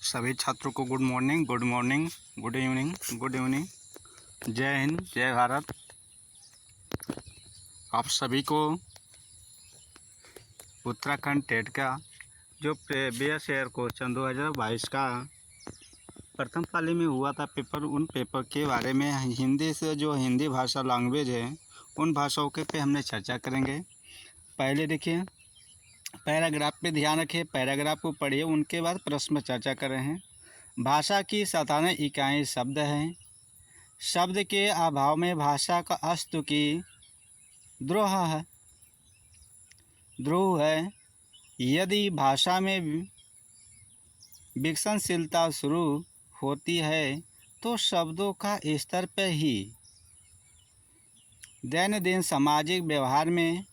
सभी छात्रों को good morning, good morning, good evening, good evening. जय हिंद, जय भारत। आप सभी को उत्तराखंड टेट का जो प्रीवियस ईयर क्वेश्चन 2022 का प्रथम पाली में हुआ था पेपर, उन पेपर के बारे में हिंदी से जो हिंदी भाषा लैंग्वेज है उन भाषाओं के पे हमने चर्चा करेंगे। पहले देखिए पैराग्राफ पे ध्यान रखिए, पैराग्राफ को पढ़िए, उनके बाद प्रश्न चर्चा कर रहे हैं। भाषा की 57 इकाई शब्द हैं। शब्द के अभाव में भाषा का अस्तित्व की द्रोह है। यदि भाषा में विकसनशीलता शुरू होती है तो शब्दों का स्तर पर ही दैनंदिन सामाजिक व्यवहार में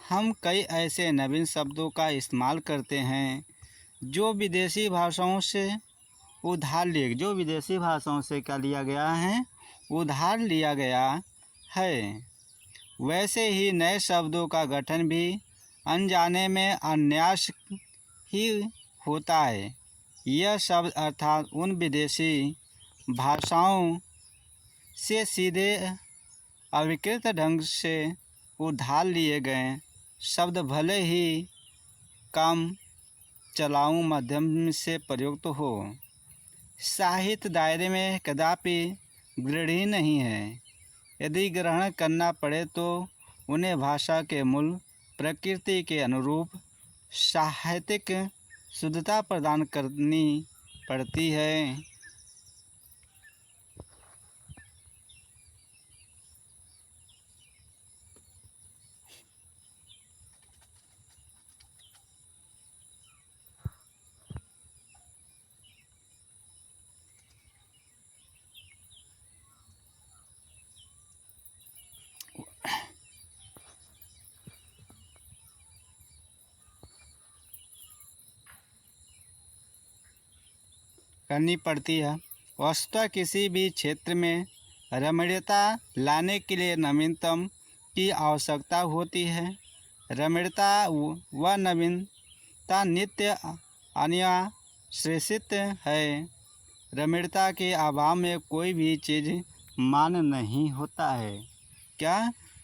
हम कई ऐसे नवीन शब्दों का इस्तेमाल करते हैं जो विदेशी भाषाओं से क्या लिया गया है, उधार लिया गया है। वैसे ही नए शब्दों का गठन भी अनजाने में अनायास ही होता है। यह शब्द अर्थात उन विदेशी भाषाओं से सीधे अविकृत ढंग से उधार लिए गए शब्द भले ही काम चलाऊ माध्यम से प्रयुक्त हो, साहित्य दायरे में कदापि ग्रहणीय नहीं है। यदि ग्रहण करना पड़े तो उन्हें भाषा के मूल प्रकृति के अनुरूप साहित्यिक शुद्धता प्रदान करनी पड़ती है। करनी पड़ती है। वस्तुतः किसी भी क्षेत्र में रमणीयता लाने के लिए नवीनतम की आवश्यकता होती है। रमणीयता व नवीनता नित्य अन्याश्रित है। रमणीयता के अभाव में कोई भी चीज़ मान नहीं होता है।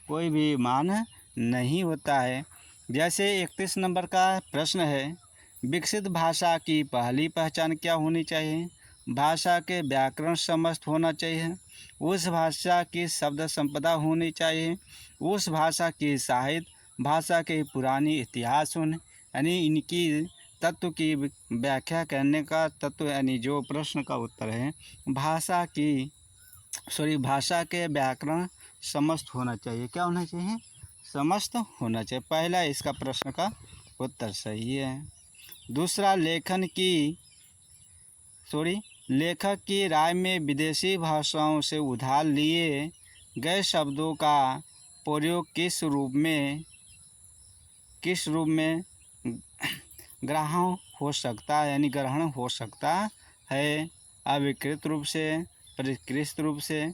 कोई भी मान नहीं होता है। जैसे 31 नंबर का प्रश्न है, विकसित भाषा की पहली पहचान क्या होनी चाहिए? भाषा के व्याकरण समस्त होना चाहिए। उस भाषा की शब्द संपदा होनी चाहिए। उस भाषा की साहित्य, भाषा के पुरानी इतिहास होने, यानी इनकी तत्व की व्याख्या करने का तत्व, यानी जो प्रश्न का उत्तर है भाषा के व्याकरण समस्त होना चाहिए। क्या होना चाहिए? समस्त होना चाहिए। पहला इसका प्रश्न का उत्तर सही है। दूसरा, लेखक की राय में विदेशी भाषाओं से उधार लिए गए शब्दों का प्रयोग किस रूप में ग्रहण हो सकता है, यानी ग्रहण हो सकता है? अविकृत रूप से, परिष्कृत रूप से,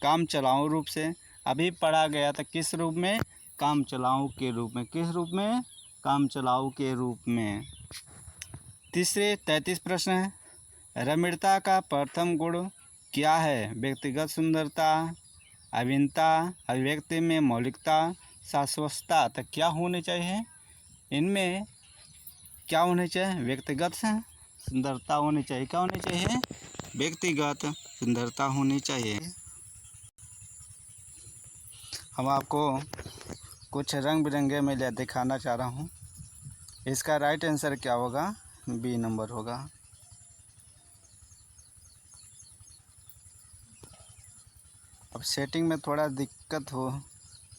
काम चलाऊ रूप से। अभी पढ़ा गया था किस रूप में? काम चलाऊ के रूप में। किस रूप में? काम चलाऊ के रूप में। तीसरे 33 प्रश्न है, रमणीयता का प्रथम गुण क्या है? व्यक्तिगत सुंदरता, अभिन्नता, अभिव्यक्ति में मौलिकता, शाश्वतता। तो क्या होने चाहिए? इनमें क्या होने चाहिए? व्यक्तिगत सुंदरता होनी चाहिए। क्या होनी चाहिए? व्यक्तिगत सुंदरता होनी चाहिए। हम आपको कुछ रंग बिरंगे में दिखाना चाह रहा हूँ। इसका राइट आंसर क्या होगा? बी नंबर होगा। अब सेटिंग में थोड़ा दिक्कत हो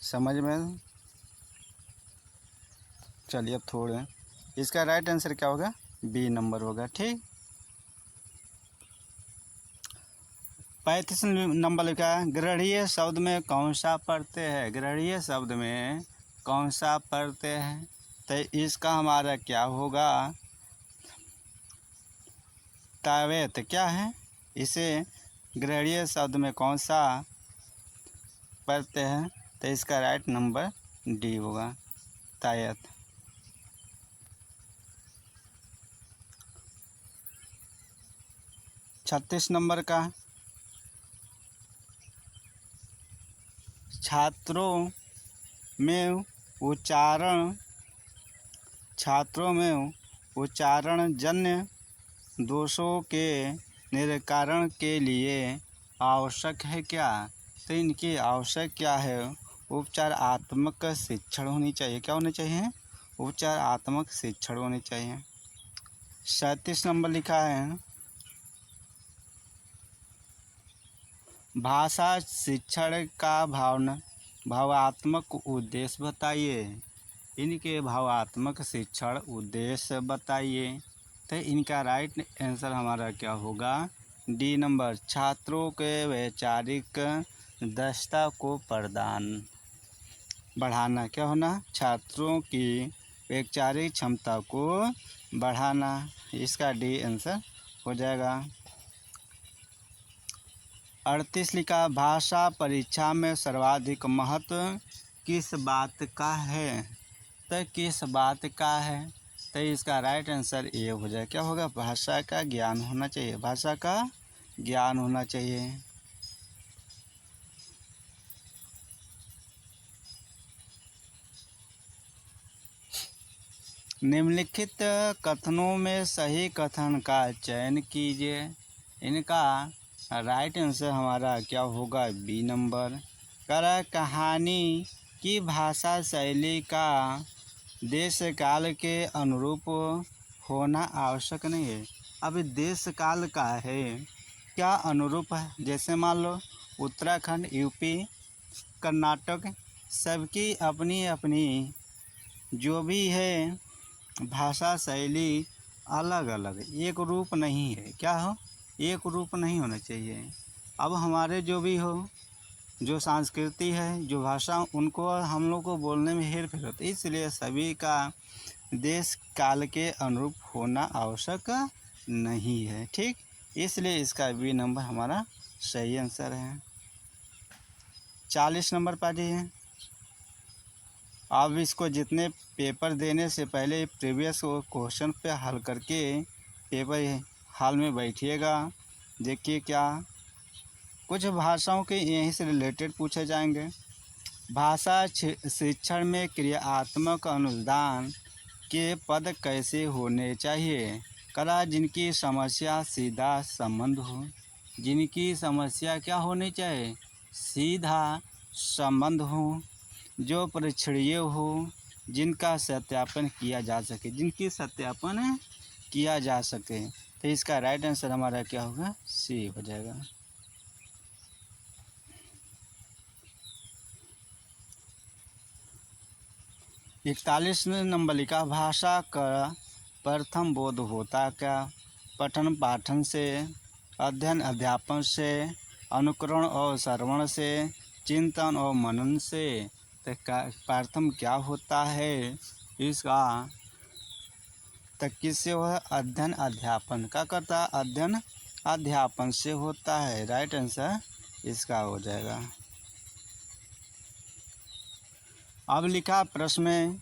समझ में, चलिए अब थोड़े, इसका राइट आंसर क्या होगा? बी नंबर होगा। ठीक। 35 नंबर लिखा है, ग्रहणीय शब्द में कौन सा प्रत्यय है? ग्रहणीय शब्द में कौन सा प्रत्यय है? तो इसका हमारा क्या होगा? तावेत। क्या है? इसे ग्रहणीय शब्द में कौन सा प्रत्यय है? तो इसका राइट नंबर डी होगा, तायत। 36 नंबर का, छात्रों में उच्चारण जन्य दोषों के निराकरण के लिए आवश्यक है क्या? तो इनकी आवश्यक क्या है? उपचारात्मक शिक्षण होनी चाहिए। क्या होनी चाहिए? उपचारात्मक शिक्षण होनी चाहिए। 37 नंबर लिखा है, भाषा शिक्षण का भावात्मक उद्देश्य बताइए। इनके भावात्मक शिक्षण उद्देश्य बताइए। तो इनका राइट आंसर हमारा क्या होगा? डी नंबर, छात्रों के वैचारिक दक्षता को बढ़ाना। क्या होना? छात्रों की वैचारिक क्षमता को बढ़ाना। इसका डी आंसर हो जाएगा। 38 लिखा, भाषा परीक्षा में सर्वाधिक महत्व किस बात का है? तो किस बात का है? तो इसका राइट आंसर ए हो जाए। क्या होगा? भाषा का ज्ञान होना चाहिए। भाषा का ज्ञान होना चाहिए। निम्नलिखित कथनों में सही कथन का चयन कीजिए। इनका राइट आंसर हमारा क्या होगा? B number. कहानी की भाषा शैली का देश काल के अनुरूप होना आवश्यक नहीं है। अब देश काल का है, क्या अनुरूप है? जैसे मान लो उत्तराखंड, यूपी, कर्नाटक, सबकी अपनी अपनी जो भी है भाषा शैली अलग अलग, एक रूप नहीं है। क्या हो? एक रूप नहीं होना चाहिए। अब हमारे जो भी हो, जो संस्कृति है, जो भाषा, उनको हम लोग को बोलने में हेर फेर होता है। इसलिए सभी का देश काल के अनुरूप होना आवश्यक नहीं है। ठीक, इसलिए इसका बी नंबर हमारा सही आंसर है। 40 नंबर पढ़िए। अब इसको जितने पेपर देने से पहले प्रीवियस क्वेश्चन पे हल करके पेपर हॉल में बैठिएगा। देखिए क्या कुछ भाषाओं के यहीं से रिलेटेड पूछे जाएंगे। भाषा शिक्षण में क्रियात्मक अनुदान के पद कैसे होने चाहिए? करा जिनकी समस्या सीधा संबंध हो। जिनकी समस्या क्या होनी चाहिए? सीधा संबंध हो, जो परीक्षणीय हो, जिनका सत्यापन किया जा सके। जिनकी सत्यापन किया जा सके। तो इसका राइट आंसर हमारा क्या होगा? सी हो जाएगा। इकतालीस नंबर लिखा, भाषा का प्रथम बोध होता क्या? पठन पाठन से, अध्ययन अध्यापन से, अनुकरण और श्रवण से, चिंतन और मनन से। तो प्रथम क्या होता है इसका? तो किससे हो? अध्ययन अध्यापन। क्या करता है? अध्ययन अध्यापन से होता है। राइट आंसर इसका हो जाएगा। अब लिखा प्रश्न में,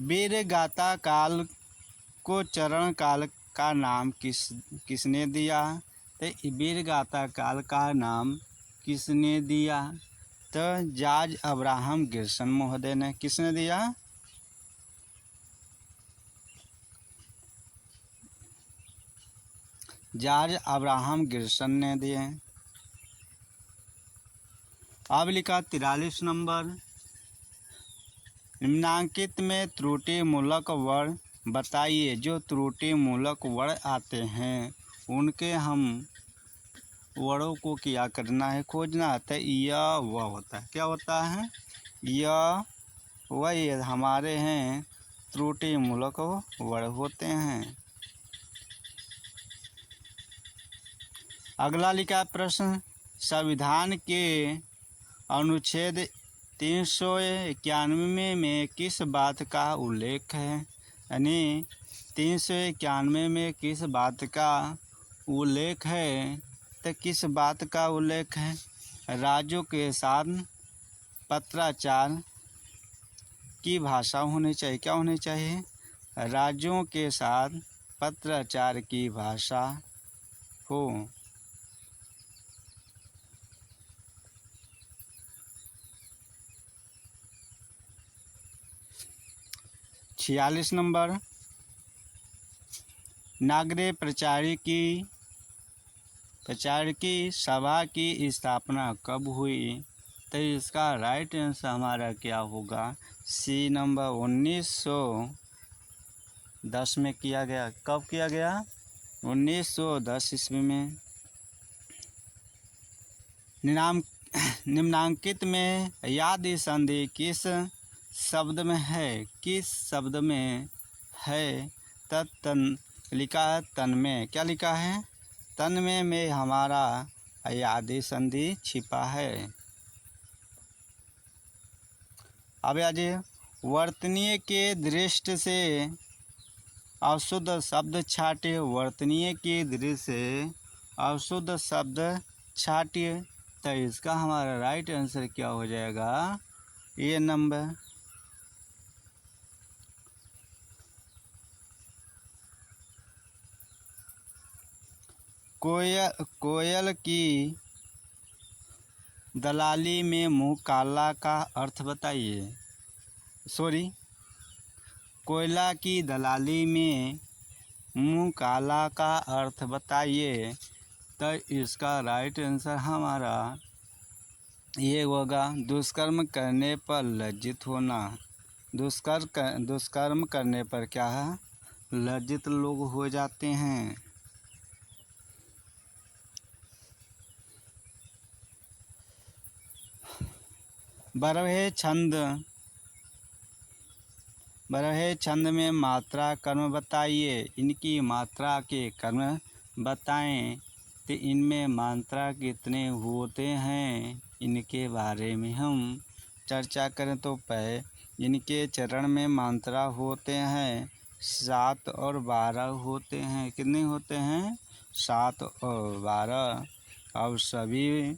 वीरगाथा काल को चरण काल का नाम किसने दिया? तो वीरगाथा काल का नाम किसने दिया? तो जॉर्ज अब्राहम गिब्सन महोदय ने। किसने दिया? जॉर्ज अब्राहम गिब्सन ने दिए। अब लिखा 43 नंबर, निम्नांकित में त्रुटि मूलक वर्ण बताइए। जो त्रुटि मूलक वर्ण आते हैं उनके हम वर्णों को क्या करना है? खोजना है। तो यह वह होता है। क्या होता है? यह वही हमारे हैं त्रुटि मूलक वर्ण होते हैं। अगला लिखा प्रश्न, संविधान के अनुच्छेद 391 में किस बात का उल्लेख है? यानी 391 में किस बात का उल्लेख है? तो किस बात का उल्लेख है? राज्यों के साथ पत्राचार की भाषा होनी चाहिए। क्या होनी चाहिए? राज्यों के साथ पत्राचार की भाषा हो। 46 नंबर, नागरिक प्रचारकी सभा की स्थापना कब हुई? तो इसका राइट आंसर हमारा क्या होगा? सी नंबर 1910 में किया गया। कब किया गया? 1910 ईस्वी में। निम्नांकित में याद संधि किस शब्द में है? किस शब्द में है? तन लिखा है तन में। क्या लिखा है? तन में हमारा यादी संधि छिपा है। अब आज वर्तनीय के दृष्टि से अशुद्ध शब्द छाटिए। वर्तनीय की दृष्टि से अशुद्ध शब्द छाटिए। तो इसका हमारा राइट आंसर क्या हो जाएगा? ये नंबर। कोयल की दलाली में मुँह काला का अर्थ बताइए। कोयला की दलाली में मुँह काला का अर्थ बताइए। तो इसका राइट आंसर हमारा ये होगा दुष्कर्म करने पर लज्जित होना। दुष्कर्म करने पर क्या है? लज्जित लोग हो जाते हैं। बरहे छंद में मात्रा कर्म बताइए। इनकी मात्रा के कर्म बताएं। तो इनमें मात्रा कितने होते हैं इनके बारे में हम चर्चा करें तो इनके चरण में मात्रा होते हैं 7 और 12 होते हैं। कितने होते हैं? 7 और 12। अब सभी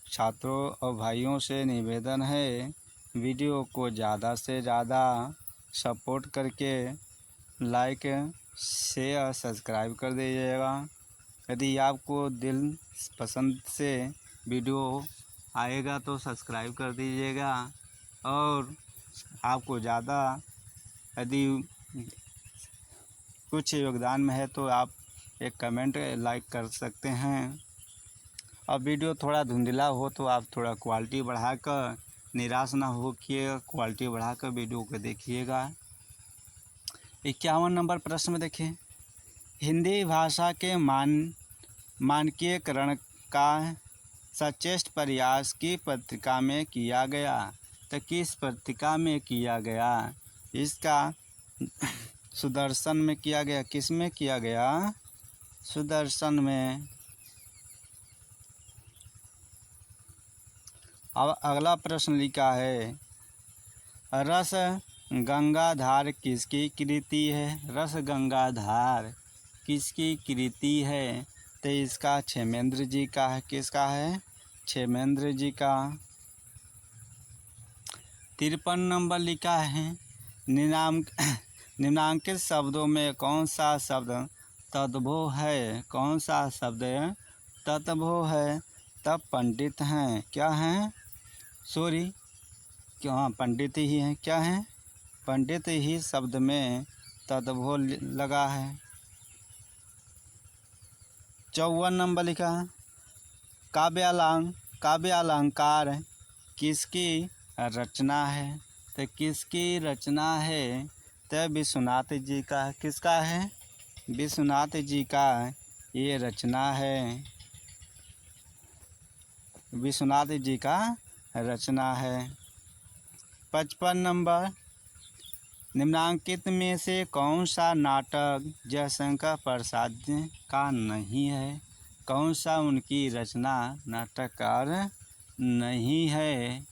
छात्रों और भाइयों से निवेदन है वीडियो को ज़्यादा से ज़्यादा सपोर्ट करके लाइक शेयर सब्सक्राइब कर दीजिएगा। यदि आपको दिल पसंद से वीडियो आएगा तो सब्सक्राइब कर दीजिएगा। और आपको ज़्यादा यदि कुछ योगदान में है तो आप एक कमेंट लाइक कर सकते हैं। और वीडियो थोड़ा धुंधला हो तो आप थोड़ा क्वालिटी बढ़ाकर, निराश ना होइए, क्वालिटी बढ़ाकर वीडियो को देखिएगा। 51 नंबर प्रश्न में देखिए, हिंदी भाषा के मानकीकरण का सचेष्ट प्रयास की पत्रिका में किया गया। तो किस पत्रिका में किया गया? इसका सुदर्शन में किया गया। किस में किया गया? सुदर्शन में। अब अगला प्रश्न लिखा है, रस गंगाधार किसकी कृति है? रस गंगाधार किसकी कृति है? तो इसका क्षेमेंद्र जी का है। किसका है? क्षेमेंद्र जी का। 53 नंबर लिखा है, निम्नांकित शब्दों में कौन सा शब्द तद्भव है? कौन सा शब्द तद्भव है? तब पंडित हैं। क्या हैं? क्यों? पंडित ही हैं। क्या हैं? पंडित ही शब्द में तद्भव लगा है। 54 नंबर लिखा है, काव्य अलंकार किसकी रचना है? तो किसकी रचना है? तो विश्वनाथ जी का। किसका है? विश्वनाथ जी का ये रचना है। विश्वनाथ जी का रचना है। 55 नंबर, निम्नांकित में से कौन सा नाटक जयशंकर प्रसाद का नहीं है? कौन सा उनकी रचना नाटककार नहीं है?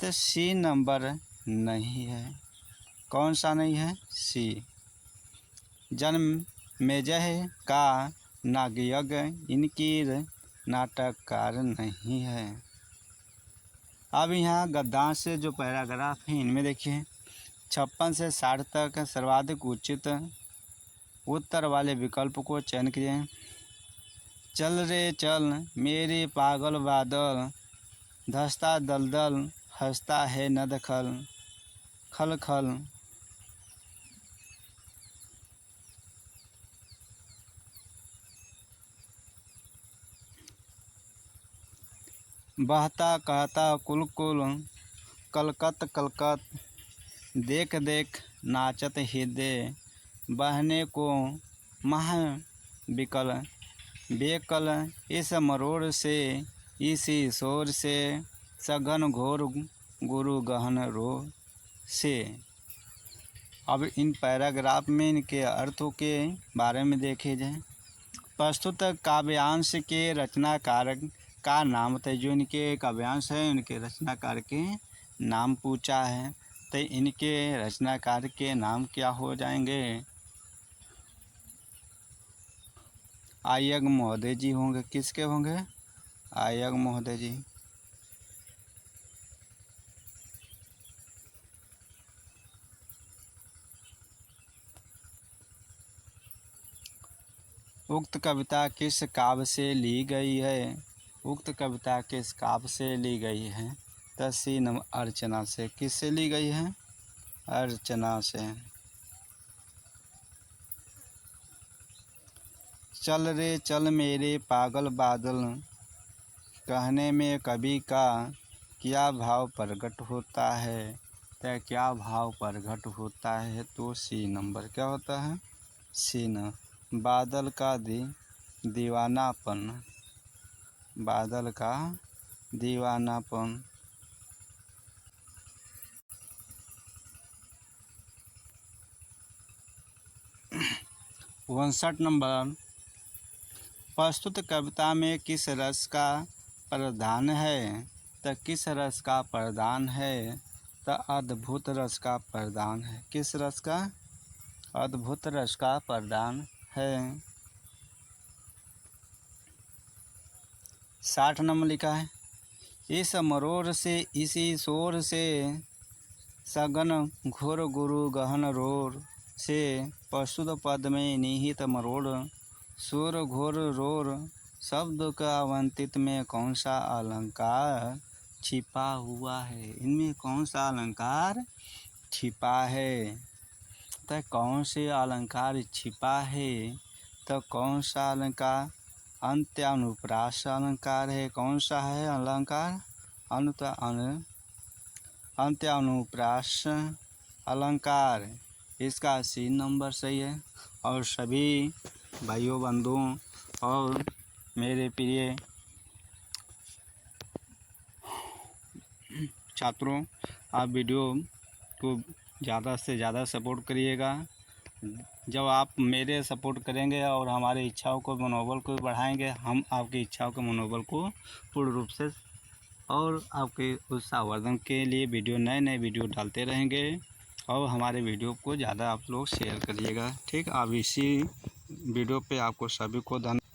तो सी नंबर नहीं है। कौन सा नहीं है? सी। जन्मेजय का नागयज्ञ इनकी नाटककार नहीं है। अब यहाँ गद्यांश से जो पैराग्राफ है इनमें देखिए, 56 से 60 तक सर्वाधिक उचित उत्तर वाले विकल्प को चयन करें। चल रे चल मेरे पागल बादल, धंसता दलदल, हंसता है नद खल खल खल। बहता कहता कुल कुल, कलकत कलकत, देख देख नाचत हृदय, बहने को मह बिकल बेकल, इस मरोड़ से इसी शोर से, सघन घोर गुरु गहन रो से। अब इन पैराग्राफ में इनके अर्थों के बारे में देखे जाए। प्रस्तुत काव्यांश के रचनाकार का नाम था, जो इनके काव्यांश है इनके रचनाकार के नाम पूछा है, तो इनके रचनाकार के नाम क्या हो जाएंगे? आयग महोदय जी होंगे। किसके होंगे? आयग महोदय जी। उक्त कविता किस काव्य से ली गई है? उक्त कविता किस काव्य से ली गई है? तो सी नंबर अर्चना से। किससे ली गई है? अर्चना से। चल रे चल मेरे पागल बादल, कहने में कवि का क्या भाव प्रकट होता है? तो क्या भाव प्रकट होता है? तो सी नंबर क्या होता है? सी न बादल का दीवानापन, बादल का दीवानापन। 59 नंबर, प्रस्तुत कविता में किस रस का प्रधान है? तो किस रस का प्रधान है? तो अद्भुत रस का प्रधान है। किस रस का? अद्भुत रस का प्रधान है। 60 नंबर लिखा है, इस मरोड़ से इसी शोर से, सघन घोर गुरु गहन रोर से। प्रस्तुत पद में निहित मरोड़, शोर घोर रोर शब्द का अवंतित में कौन सा अलंकार छिपा हुआ है? इनमें कौन सा अलंकार छिपा है? तो कौन से अलंकार छिपा है? तो कौन सा अलंकार? अंत्यानुप्रास अलंकार है। कौन सा है अलंकार? अंत्यानुप्रास अलंकार। इसका सी नंबर सही है। और सभी भाइयों बंधुओं और मेरे प्रिय छात्रों, आप वीडियो को ज़्यादा से ज़्यादा सपोर्ट करिएगा। जब आप मेरे सपोर्ट करेंगे और हमारे इच्छाओं को मनोबल को बढ़ाएंगे, हम आपकी इच्छाओं के मनोबल को पूर्ण रूप से और आपके उत्साहवर्धन के लिए नए नए वीडियो डालते रहेंगे। और हमारे वीडियो को ज़्यादा आप लोग शेयर करिएगा। ठीक, अब इसी वीडियो पे आपको सभी को धन्यवाद।